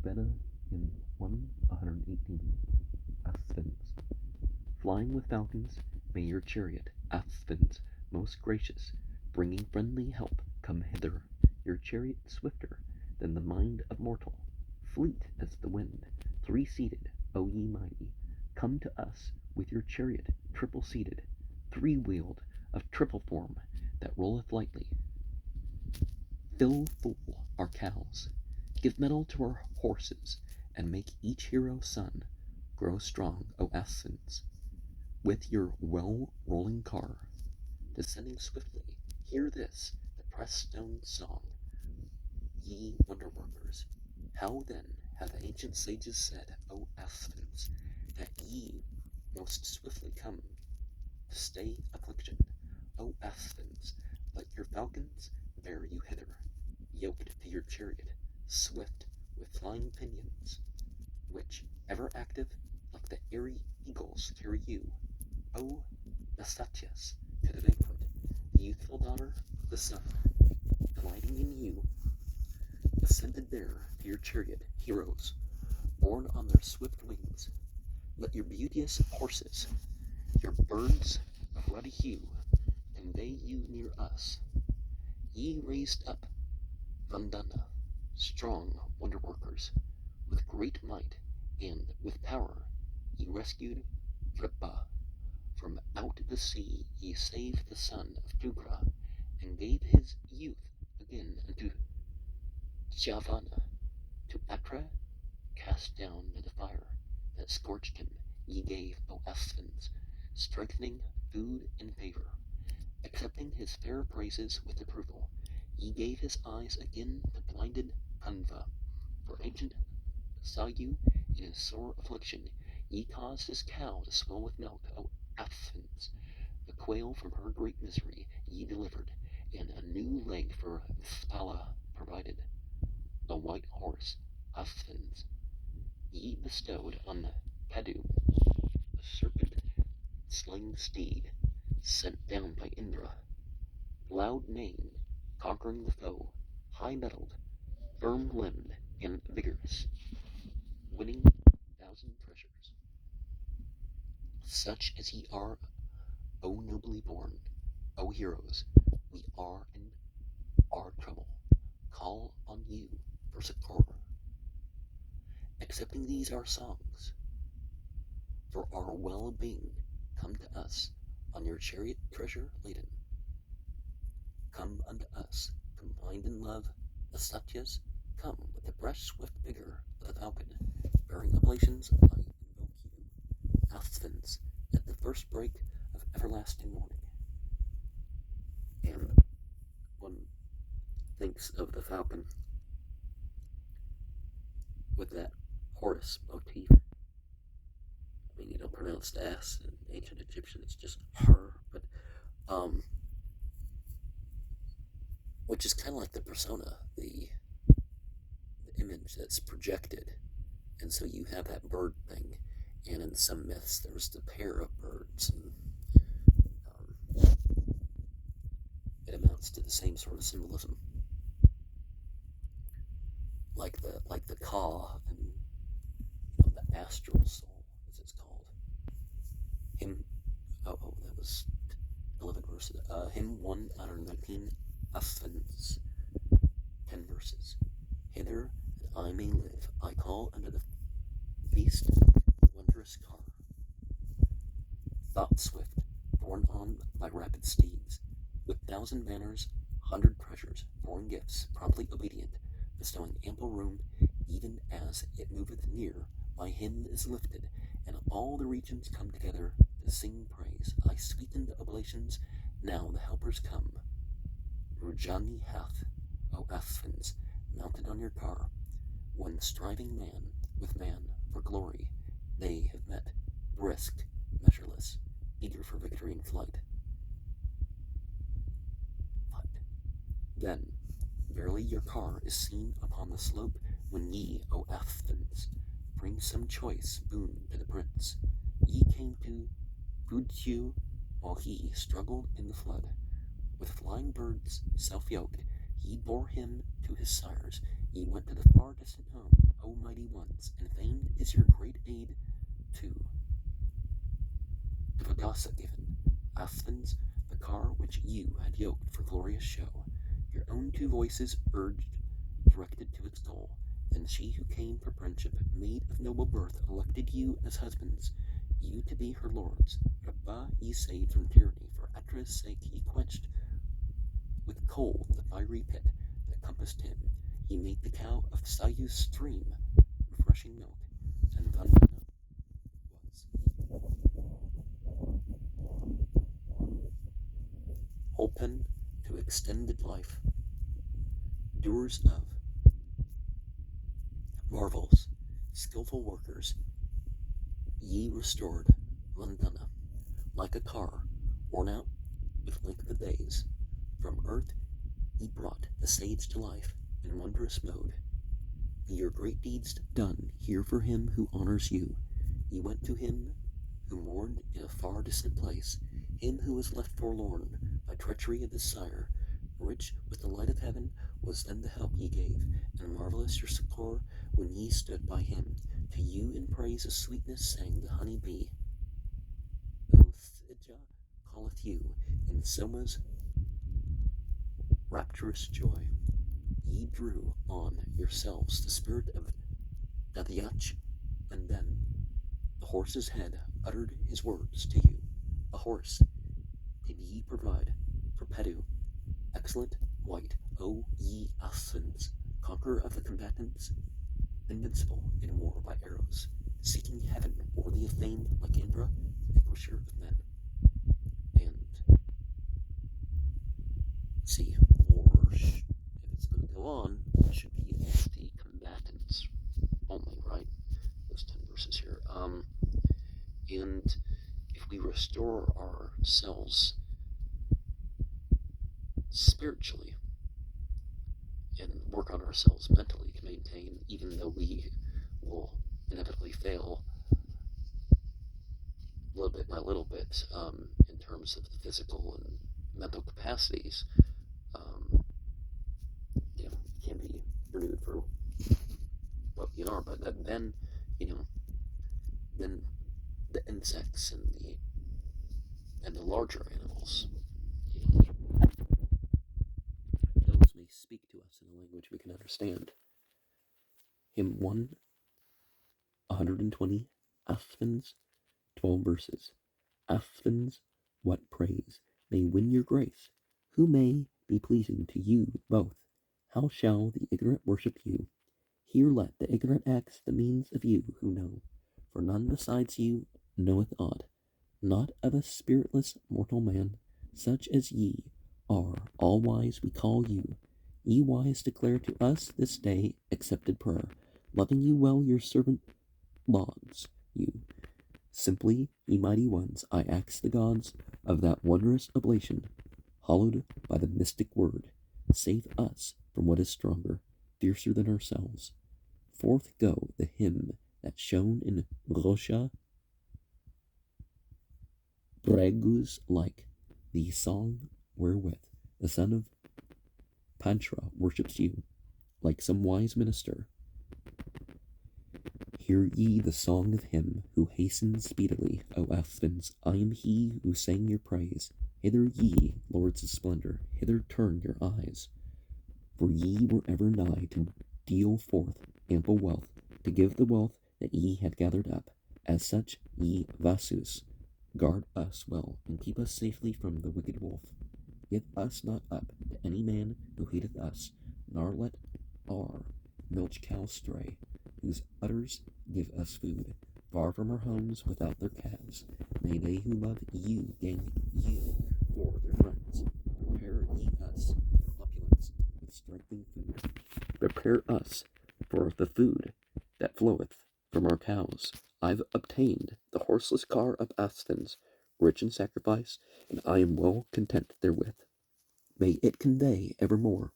Rigveda in 118. Asphins. Flying with falcons, may your chariot, Asphins, most gracious, bringing friendly help, come hither. Your chariot swifter than the mind of mortal, fleet as the wind, three-seated, O ye mighty, come to us with your chariot triple-seated, three-wheeled, of triple form, that rolleth lightly. Fill full our cows, give mettle to our horses, and make each hero son grow strong, O Asphins. With your well-rolling car, descending swiftly, hear this, the pressed stone song, ye wonder workers. How then have ancient sages said, O Asphins, that ye most swiftly come to stay affliction? O Asphins, let your falcons bear you hither, yoked to your chariot, swift with flying pinions, which, ever active, like the airy eagles carry you, O Nastatyas, to the banquet, the youthful daughter of the sun, delighting in you, ascended there to your chariot, heroes, borne on their swift wings. Let your beauteous horses, your birds of ruddy hue, convey you near us. Ye raised up Vandana, strong wonder workers, with great might and with power, ye rescued Vrippa. From out the sea ye saved the son of Tugra, and gave his youth again unto Javana. To Atra, cast down by the fire that scorched him, ye gave, O Asphins, strengthening food and favor. Accepting his fair praises with approval, ye gave his eyes again to blinded Kanva. For ancient saw you in his sore affliction, ye caused his cow to swell with milk, O Asphins. The quail from her great misery ye delivered, and a new leg for Spala provided. A white horse, Asphins, ye bestowed on Padu, a serpent-slaying steed, sent down by Indra, loud-maned, conquering the foe, high-mettled, firm-limbed, and vigorous, winning 1,000 treasures. Such as ye are, O nobly born, O heroes, we are in our trouble, call on you for succor. Accepting these our songs, for our well-being, come to us on your chariot treasure laden. Come unto us, combined in love, the Satyas, come with the fresh swift vigor of the falcon, bearing oblations, I invoke you, Asphins, at the first break of everlasting morning. And one thinks of the falcon with that Horus motif. I mean, you don't pronounce the S in ancient Egyptian, it's just her, but which is kind of like the persona, the image that's projected. And so you have that bird thing, and in some myths there's the pair of birds, and it amounts to the same sort of symbolism, like the Ka and the astral soul, as it's called. Hymn, that was 11 verses. Hymn 119, Asphins, 10 verses. Hither that I may live, I call unto the feast, wondrous car. Thought swift, borne on by rapid steeds, with 1,000 banners, 100 treasures, foreign gifts, promptly obedient, bestowing ample room, even as it moveth near, my hymn is lifted, and all the regions come together to sing praise. I sweetened oblations, now the helpers come. Rujani hath, O Asphins, mounted on your car, one striving man with man for glory, they have met, brisk, measureless, eager for victory in flight. But then, verily your car is seen upon the slope, when ye, O Asphins, bring some choice boon to the prince. Ye came to Gudju while he struggled in the flood. With flying birds, self-yoked, ye bore him to his sires. Ye went to the far distant home, O O mighty ones, and famed is your great aid to the Vagasa given, Athens, the car which you had yoked for glorious show, your own two voices urged, directed to its goal. Then she who came for friendship, maid of noble birth, elected you as husbands, you to be her lords. Rabba ye saved from tyranny, for Atra's sake ye quenched with cold the fiery pit that compassed him. Ye made the cow of Sayu's stream refreshing milk, and Vandana was open to extended life, doers of marvels, skillful workers, ye restored Vandana, like a car worn out with length of days. From earth ye brought the sage to life in wondrous mode. Be your great deeds done here for him who honors you. Ye went to him who mourned in a far distant place, him who was left forlorn by treachery of his sire. Rich with the light of heaven was then the help ye gave, and marvelous your succor when ye stood by him. To you in praise of sweetness sang the honey bee. Othija calleth you in Soma's rapturous joy. Ye drew on yourselves the spirit of Dadyach, and then the horse's head uttered his words to you. A horse did ye provide for Pedu, excellent white, O ye Athens, conqueror of the combatants, invincible in war by arrows, seeking heaven, worthy of fame like Indra, vanquisher of men. And see, or if it's going to go on, it should be the combatants only, right? Those 10 verses here. And if we restore ourselves spiritually and work on ourselves mentally to maintain, even though we will inevitably fail little bit by little bit in terms of the physical and mental capacities, can be renewed for what we are. But then, then the insects and the larger animals, those may speak to us in a language we can understand. Hymn 120, Athens, 12 verses. Athens, what praise may win your grace? Who may be pleasing to you both? How shall the ignorant worship you? Here let the ignorant ask the means of you who know, for none besides you knoweth aught, not of a spiritless mortal man, such as ye are, all wise we call you. Ye wise declare to us this day accepted prayer, loving you well your servant lauds you. Simply, ye mighty ones, I ask the gods of that wondrous oblation, hallowed by the mystic word, save us from what is stronger, fiercer than ourselves. Forth go the hymn that shone in Rosha Bregus like, the song wherewith the son of Pantra worships you, like some wise minister. Hear ye the song of him who hastens speedily, O Athens, I am he who sang your praise. Hither ye, lords of splendor, hither turn your eyes. For ye were ever nigh to deal forth ample wealth, to give the wealth that ye had gathered up. As such, ye Vasus, guard us well, and keep us safely from the wicked wolf. Give us not up to any man who hateth us, nor let our milch cows stray, whose udders give us food, far from our homes without their calves. May they who love you gain you for their friends. Prepare ye us for opulence with strengthening food. Prepare us for the food that floweth from our cows. I've obtained the horseless car of Athens, rich in sacrifice, and I am well content therewith. May it convey evermore.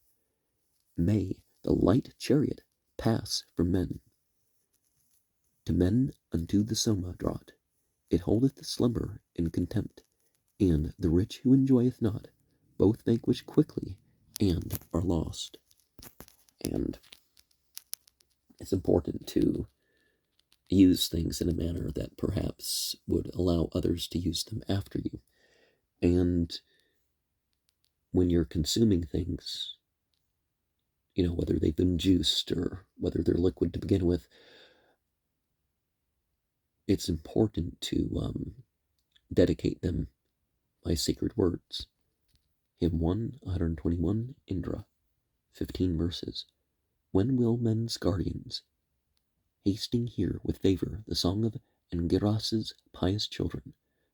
May the light chariot pass from men to men unto the Soma draught. It holdeth slumber in contempt, and the rich who enjoyeth not, both vanquish quickly and are lost. And it's important to use things in a manner that perhaps would allow others to use them after you. And when you're consuming things, whether they've been juiced or whether they're liquid to begin with, it's important to dedicate them by sacred words. Hymn 121, Indra, 15 verses. When will men's guardians, hasting hear with favor the song of Angiras's pious children,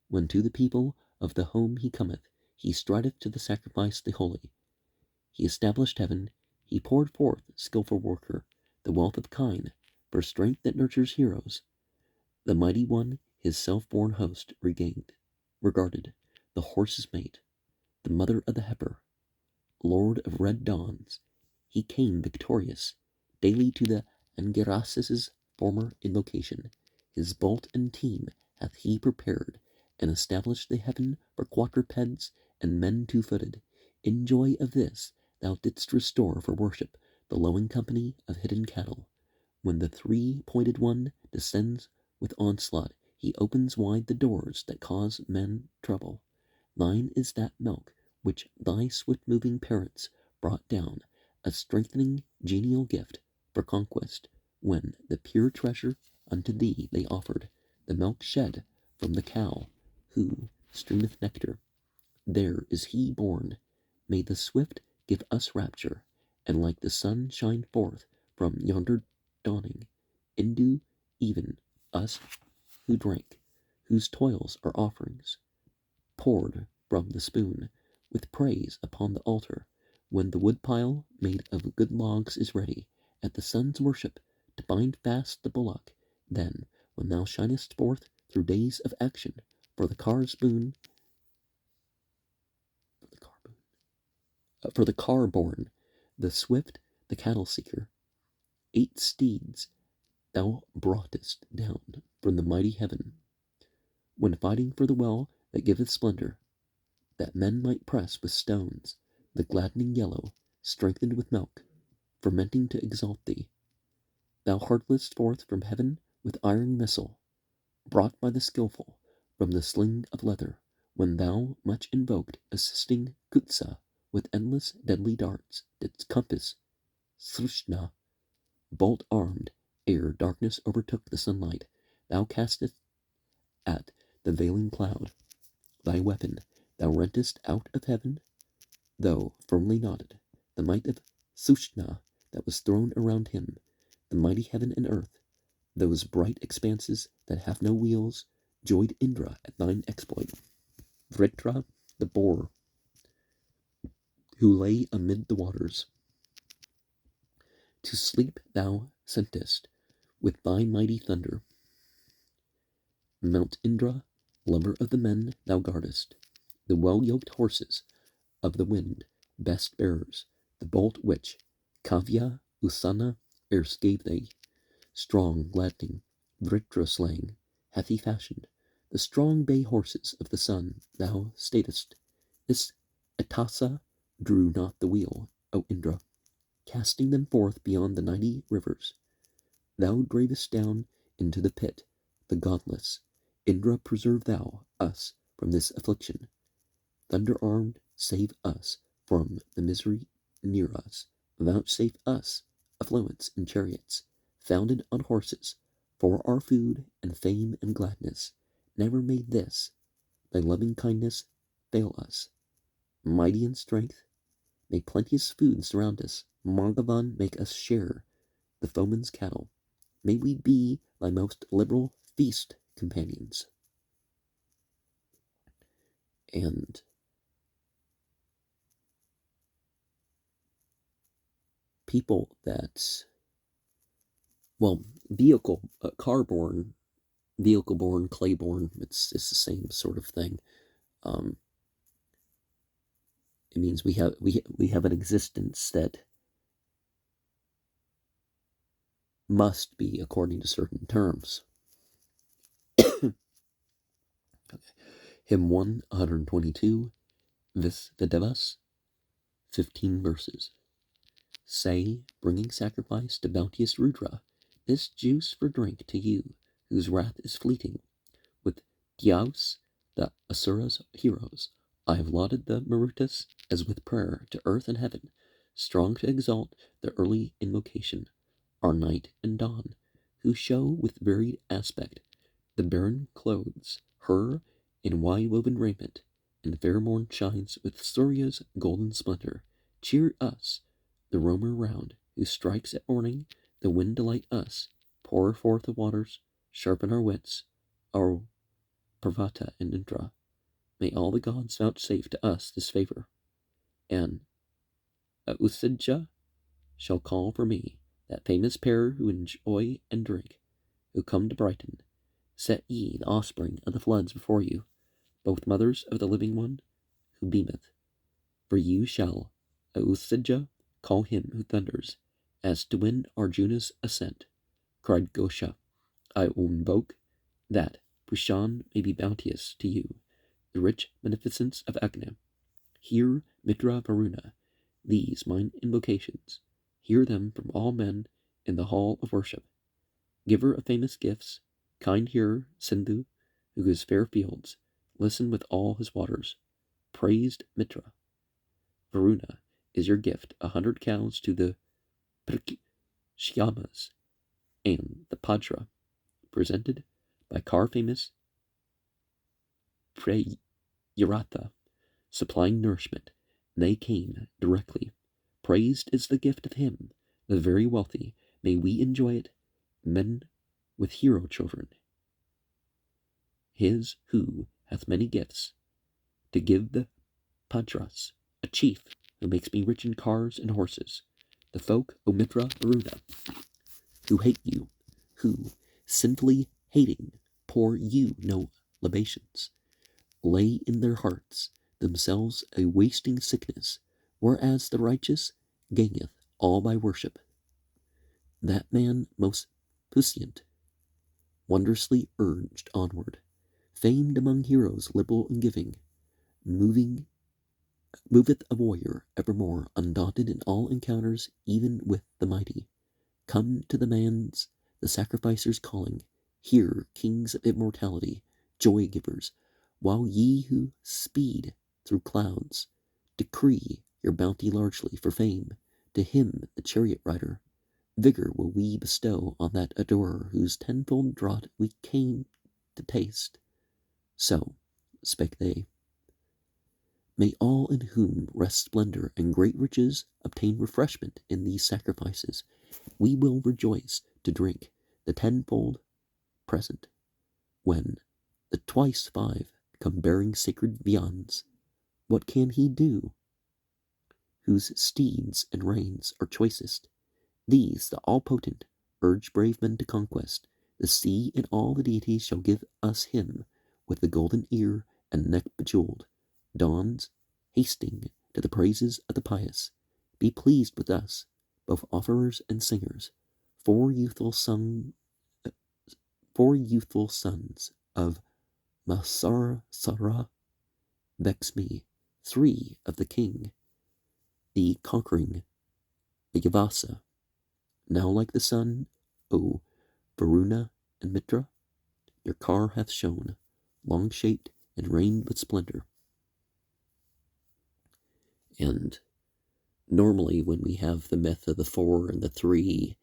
when to the people of the home he cometh, he strideth to the sacrifice the holy. He established heaven, he poured forth, skilful worker, the wealth of kine, for strength that nurtures heroes. The mighty one his self-born host regarded, the horse's mate, the mother of the heifer, lord of red dawns. He came victorious, daily to the Angiras's former invocation. His bolt and team hath he prepared, and established the heaven for quadrupeds and men two-footed. In joy of this thou didst restore for worship the lowing company of hidden cattle. When the three-pointed one descends with onslaught, he opens wide the doors that cause men trouble. Thine is that milk which thy swift-moving parents brought down, a strengthening genial gift for conquest, when the pure treasure unto thee they offered, the milk shed from the cow, who streameth nectar. There is he born. May the swift give us rapture, and like the sun shine forth from yonder dawning, into even us who drank, whose toils are offerings, poured from the spoon, with praise upon the altar, when the woodpile made of good logs is ready, at the sun's worship, to bind fast the bullock. Then, when thou shinest forth through days of action, for the car born, the swift, the cattle seeker, 8 steeds thou broughtest down from the mighty heaven, when fighting for the well that giveth splendor, that men might press with stones, the gladdening yellow, strengthened with milk, fermenting to exalt thee. Thou hurtlest forth from heaven with iron missile, brought by the skilful from the sling of leather, when thou, much invoked, assisting Kutsa with endless deadly darts, didst compass Srushna, bolt-armed, ere darkness overtook the sunlight. Thou castest at the veiling cloud thy weapon, thou rentest out of heaven, though firmly knotted, the might of Sushna that was thrown around him, the mighty heaven and earth, those bright expanses that have no wheels, joyed Indra at thine exploit. Vritra, the boar, who lay amid the waters, to sleep thou sentest with thy mighty thunder. Mount Indra, lover of the men, thou guardest, the well-yoked horses of the wind, best bearers, the bolt which Kavya Usana erst gave thee, strong, gladdening, Vritra slaying, hath he fashioned. The strong bay horses of the sun thou statest. This Atasa drew not the wheel, O Indra, casting them forth beyond the 90 rivers. Thou dravest down into the pit the godless. Indra, preserve thou us from this affliction. Thunder-armed, save us from the misery near us. Vouchsafe us affluence in chariots, founded on horses, for our food and fame and gladness. Never may this, thy loving kindness, fail us. Mighty in strength, may plenteous food surround us. Margavan, make us share the foeman's cattle. May we be thy most liberal feast companions. And people that, car-born, vehicle-born, clay-born, it's the same sort of thing. It means we have an existence that must be according to certain terms. Okay. Hymn 122, Vedavas, 15 verses. Say, bringing sacrifice to bounteous Rudra, this juice for drink to you, whose wrath is fleeting. With Dyaus, the Asura's heroes, I have lauded the Marutas as with prayer to earth and heaven, strong to exalt the early invocation, our night and dawn, who show with varied aspect the barren clothes, her in wide-woven raiment, and fair morn shines with Surya's golden splendor. Cheer us, the roamer round, who strikes at morning, the wind delight us, pour forth the waters, sharpen our wits, our Parvata and Indra. May all the gods vouchsafe to us this favor, and Ausija shall call for me that famous pair who enjoy and drink, who come to brighten. Set ye the offspring of the floods before you, both mothers of the living one who beameth. For you shall, Ausija, call him who thunders, as to win Arjuna's ascent. Cried Gosha, I will invoke that Pushan may be bounteous to you, the rich beneficence of Agnya. Hear, Mitra Varuna, these mine invocations. Hear them from all men in the hall of worship. Giver of famous gifts, kind hearer, Sindhu, who gives fair fields, listen with all his waters. Praised Mitra, Varuna is your gift 100 cows to the Shyamas and the Padra, presented by car famous Preyaratha, supplying nourishment. They came directly. Praised is the gift of him, the very wealthy. May we enjoy it, men with hero children. His who hath many gifts, to give the Padras, a chief who makes me rich in cars and horses. The folk, O Mitra Varuna, who hate you, who, sinfully hating, pour you no libations, lay in their hearts themselves a wasting sickness, whereas the righteous gaineth all by worship. That man most puissant, wondrously urged onward, famed among heroes, liberal in giving, moveth a warrior evermore, undaunted in all encounters, even with the mighty. Come to the man's, the sacrificer's calling. Hear, kings of immortality, joy givers, while ye who speed through clouds, decree your bounty largely for fame. To him, the chariot rider, vigor will we bestow on that adorer whose tenfold draught we came to taste. So spake they. May all in whom rest splendor and great riches obtain refreshment in these sacrifices. We will rejoice to drink the tenfold present, when the twice 5 come bearing sacred viands. What can he do, whose steeds and reins are choicest? These the all-potent urge brave men to conquest. The sea and all the deities shall give us him, with the golden ear and neck bejeweled. Dawns, hasting to the praises of the pious. Be pleased with us, both offerers and singers. 4 youthful sons of Masara vex me. 3 of the king, the conquering Yavasa. Now like the sun, O Varuna and Mitra, your car hath shone, long shaped and rained with splendor. And normally when we have the myth of the 4 and the 3,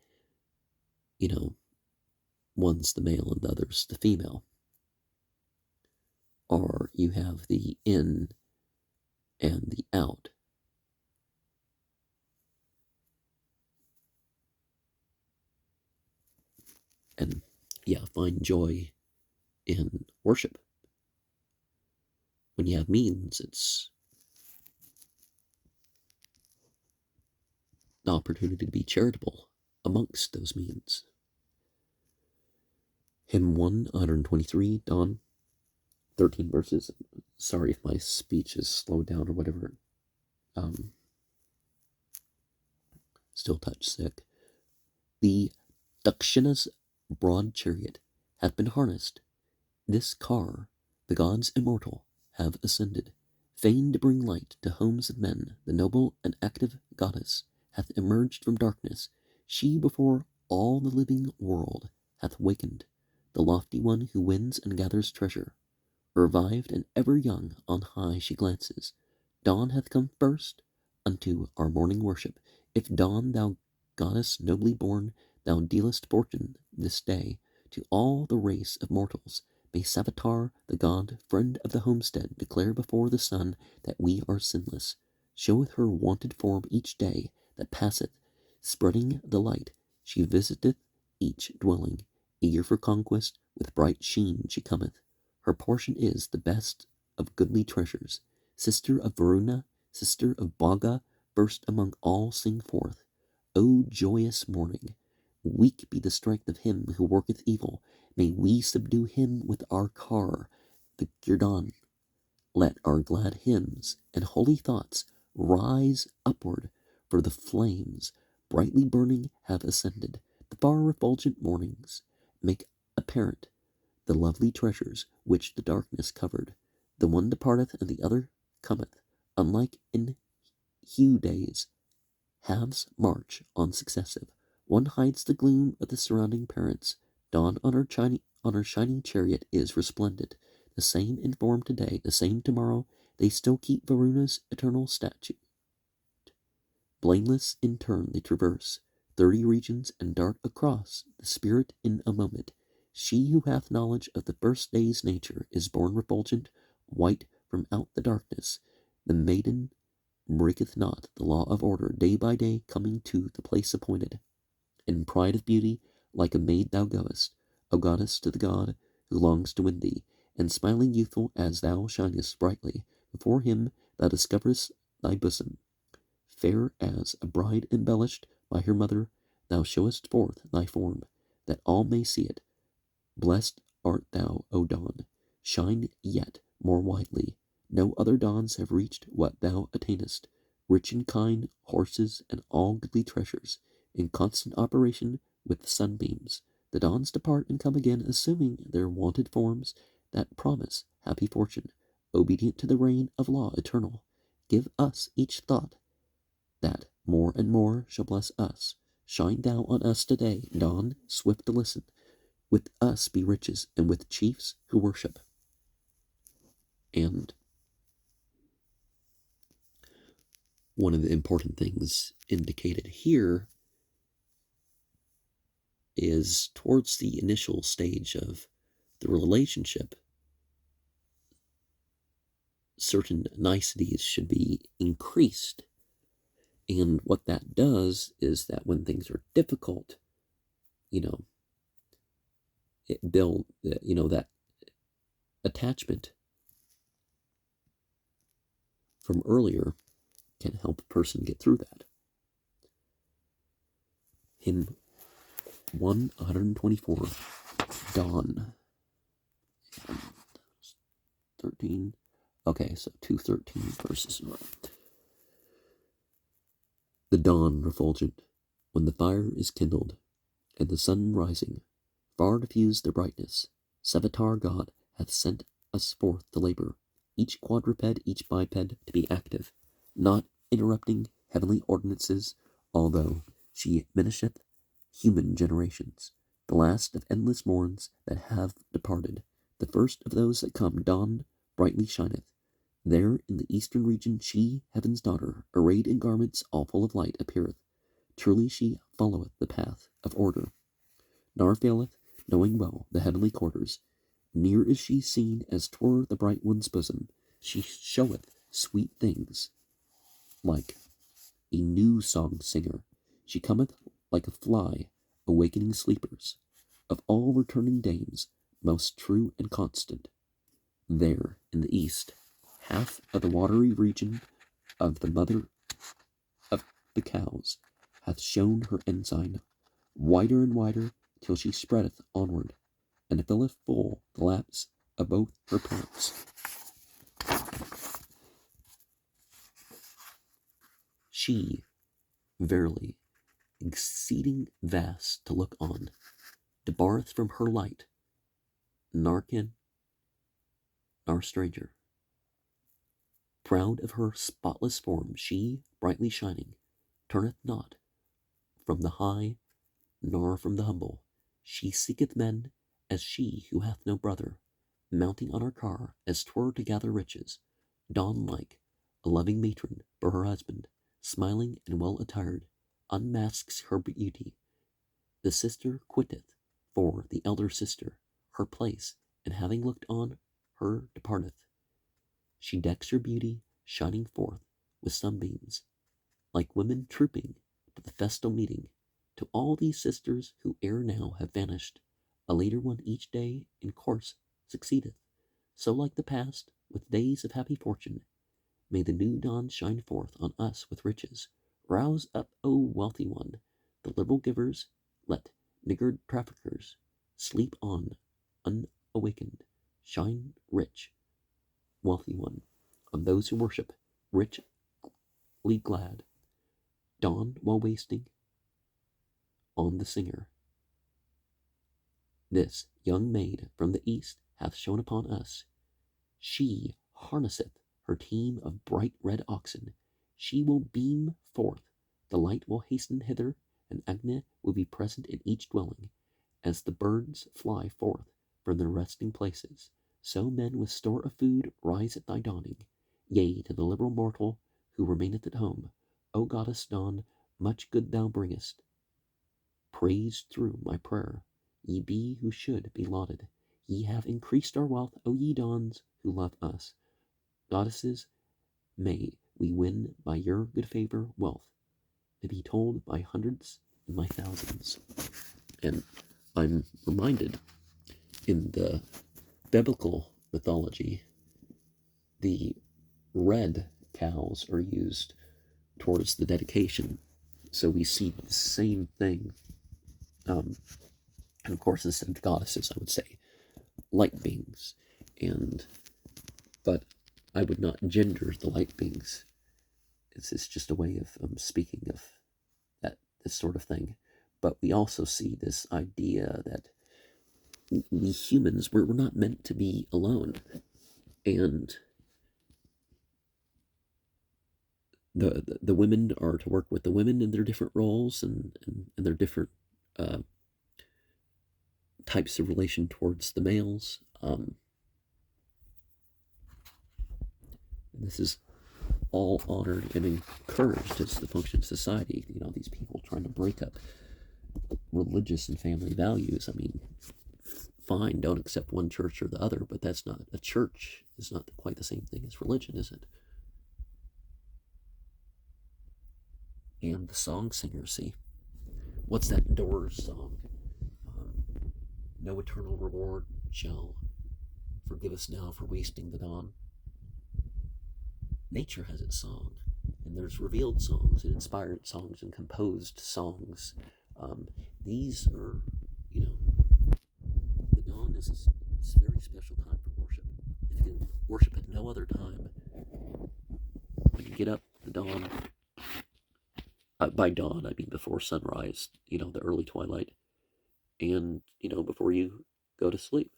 one's the male and the other's the female. Or you have the in and the out. And find joy in worship. When you have means, it's an opportunity to be charitable amongst those means. Hymn 123, Dawn, 13 verses. Sorry if my speech is slowed down or whatever. Still touch sick. The Dakshina's broad chariot hath been harnessed. This car, the gods immortal, have ascended. Fain to bring light to homes of men, the noble and active goddess hath emerged from darkness. She before all the living world hath wakened, the lofty one who wins and gathers treasure. Revived and ever young, on high she glances. Dawn hath come first unto our morning worship. If dawn, thou goddess nobly born, thou dealest fortune this day to all the race of mortals, may Savitar, the god, friend of the homestead, declare before the sun that we are sinless. Showeth her wonted form each day that passeth, spreading the light. She visiteth each dwelling, eager for conquest, with bright sheen she cometh. Her portion is the best of goodly treasures. Sister of Varuna, sister of Bhaga, first among all sing forth. O joyous morning! Weak be the strength of him who worketh evil. May we subdue him with our car, the Girdan. Let our glad hymns and holy thoughts rise upward, for the flames, brightly burning, have ascended. The far refulgent mornings make apparent the lovely treasures which the darkness covered. The one departeth and the other cometh, unlike in hew days. Halves march on successive. One hides the gloom of the surrounding parents. Dawn on her shining chariot is resplendent. The same in form today, the same tomorrow. They still keep Varuna's eternal statute. Blameless in turn they traverse 30 regions and dart across the spirit in a moment. She who hath knowledge of the first day's nature is born refulgent, white from out the darkness. The maiden breaketh not the law of order, day by day coming to the place appointed. In pride of beauty, like a maid thou goest, O goddess, to the god who longs to win thee, and smiling youthful as thou shinest brightly before him, thou discoverest thy bosom. Fair as a bride embellished by her mother, thou showest forth thy form, that all may see it. Blessed art thou, O dawn, shine yet more widely. No other dawns have reached what thou attainest, rich in kind, horses, and all goodly treasures, in constant operation with the sunbeams. The dawns depart and come again, assuming their wonted forms that promise happy fortune, obedient to the reign of law eternal. Give us each thought that more and more shall bless us. Shine thou on us today, dawn, swift to listen. With us be riches, and with chiefs who worship. And one of the important things indicated here is towards the initial stage of the relationship, certain niceties should be increased. And what that does is that when things are difficult, it builds, that attachment from earlier can help a person get through that. Hymn 124, Dawn. 13. Okay, so 213 verses. The dawn refulgent, when the fire is kindled, and the sun rising, far diffused their brightness, Savitar God hath sent us forth to labor, each quadruped, each biped, to be active, not interrupting heavenly ordinances, although she minisheth human generations, the last of endless morns that have departed. The first of those that come, dawn brightly shineth. There in the eastern region she, heaven's daughter, arrayed in garments all full of light, appeareth. Truly she followeth the path of order, nor faileth, knowing well the heavenly quarters. Near is she seen as 'twere the bright one's bosom. She showeth sweet things, like a new song singer. She cometh like a fly, awakening sleepers. Of all returning dames, most true and constant. There, in the east, half of the watery region of the mother of the cows hath shown her ensign, wider and wider, till she spreadeth onward, and filleth full the laps of both her parents. She, verily, exceeding vast to look on, debarreth from her light, nor kin, nor stranger. Proud of her spotless form, she, brightly shining, turneth not from the high, nor from the humble. She seeketh men as she who hath no brother, mounting on her car as 'twere to gather riches, dawn-like, a loving matron for her husband, smiling and well attired, unmasks her beauty. The sister quitteth for the elder sister her place, and having looked on her departeth. She decks her beauty, shining forth with sunbeams, like women trooping to the festal meeting. To all these sisters who ere now have vanished, a later one each day in course succeedeth. So like the past, with days of happy fortune, may the new dawn shine forth on us with riches. Rouse up, O wealthy one, the liberal givers, let niggard traffickers sleep on unawakened. Shine rich, wealthy one, on those who worship, richly glad. Dawn while wasting on the singer. This young maid from the east hath shone upon us. She harnesseth her team of bright red oxen. She will beam forth, the light will hasten hither, and Agni will be present in each dwelling. As the birds fly forth from their resting places, so men with store of food rise at thy dawning. Yea, to the liberal mortal who remaineth at home, O goddess Dawn, much good thou bringest. Praised through my prayer, ye be who should be lauded. Ye have increased our wealth, O ye dawns who love us. Goddesses, may we win by your good favor wealth, to be told by hundreds and by thousands. And I'm reminded, in the biblical mythology, the red cows are used towards the dedication. So we see the same thing. And of course, instead of goddesses, I would say light beings. But I would not gender the light beings. It's just a way of speaking of this sort of thing. But we also see this idea that we humans, we're not meant to be alone. And the women are to work with the women in their different roles and their different types of relation towards the males. And this is all honored and encouraged as the function of society. You know, these people trying to break up religious and family values. I mean, fine, don't accept one church or the other, but that's not, a church is not quite the same thing as religion, is it? And the song singer, see? What's that Doors song? No eternal reward shall forgive us now for wasting the dawn. Nature has its song, and there's revealed songs and inspired songs and composed songs. These are, the dawn is a very special time for worship. If you can worship at no other time, when you get up, the dawn, by dawn I mean before sunrise, the early twilight, and, before you go to sleep.